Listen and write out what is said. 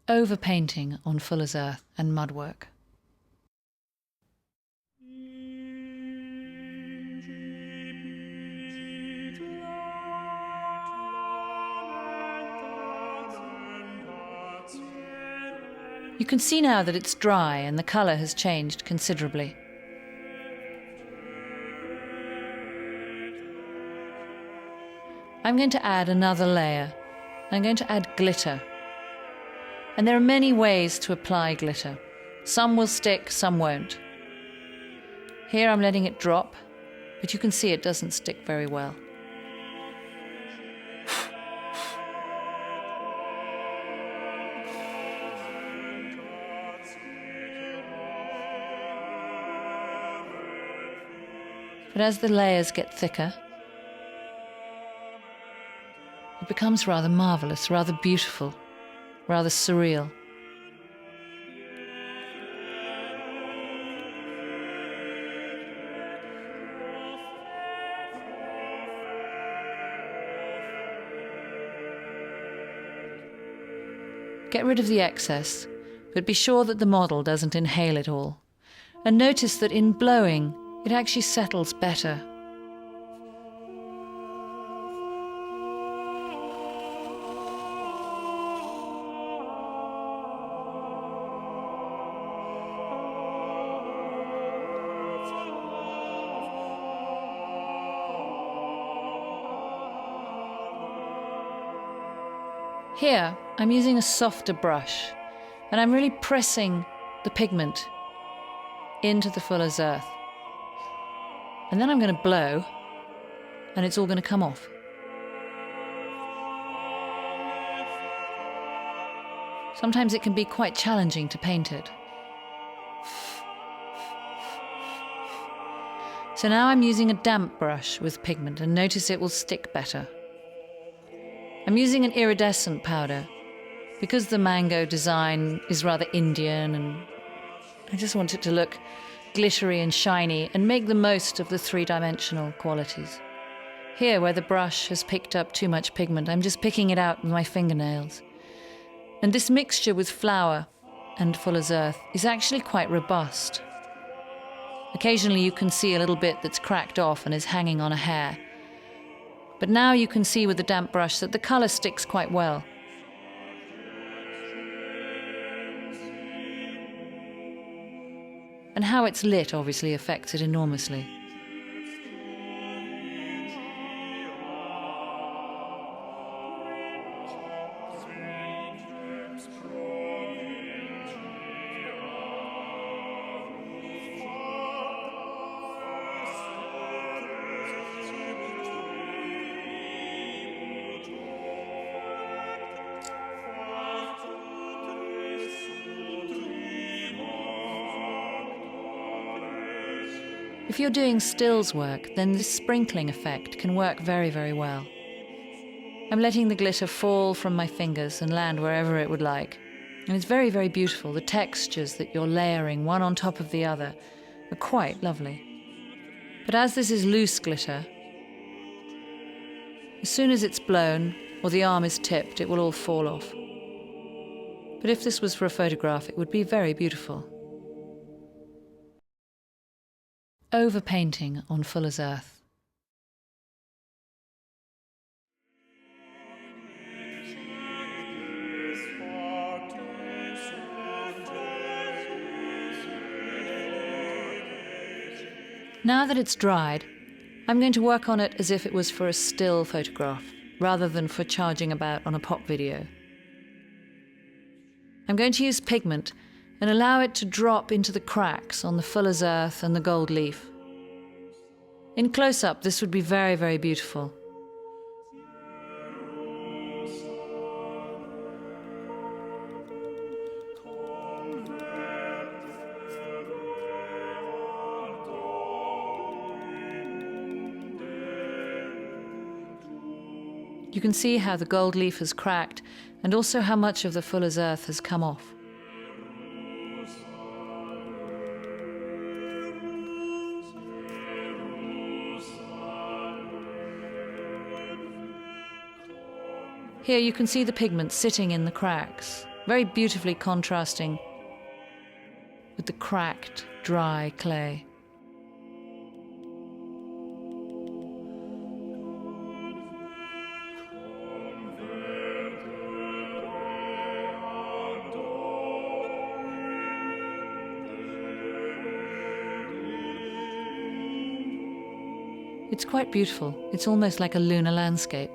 Overpainting on fuller's earth and mudwork. You can see now that it's dry and the colour has changed considerably. I'm going to add another layer. I'm going to add glitter. And there are many ways to apply glitter. Some will stick, some won't. Here I'm letting it drop, but you can see it doesn't stick very well. But as the layers get thicker, it becomes rather marvellous, rather beautiful, rather surreal. Get rid of the excess, but be sure that the model doesn't inhale it all. And notice that in blowing, it actually settles better. Here, I'm using a softer brush, and I'm really pressing the pigment into the fuller's earth. And then I'm going to blow, and it's all going to come off. Sometimes it can be quite challenging to paint it. So now I'm using a damp brush with pigment, and notice it will stick better. I'm using an iridescent powder because the mango design is rather Indian and I just want it to look glittery and shiny and make the most of the three-dimensional qualities. Here, where the brush has picked up too much pigment, I'm just picking it out with my fingernails. And this mixture with flour and fuller's earth is actually quite robust. Occasionally you can see a little bit that's cracked off and is hanging on a hair. But now you can see with the damp brush that the colour sticks quite well. And how it's lit obviously affects it enormously. If you're doing stills work, then this sprinkling effect can work very, very well. I'm letting the glitter fall from my fingers and land wherever it would like. And it's very, very beautiful. The textures that you're layering one on top of the other are quite lovely. But as this is loose glitter, as soon as it's blown or the arm is tipped, it will all fall off. But if this was for a photograph, it would be very beautiful. Overpainting on fuller's earth. Now that it's dried, I'm going to work on it as if it was for a still photograph, rather than for charging about on a pop video. I'm going to use pigment and allow it to drop into the cracks on the fuller's earth and the gold leaf. In close-up, this would be very, very beautiful. You can see how the gold leaf has cracked and also how much of the fuller's earth has come off. Here you can see the pigment sitting in the cracks, very beautifully contrasting with the cracked, dry clay. It's quite beautiful. It's almost like a lunar landscape.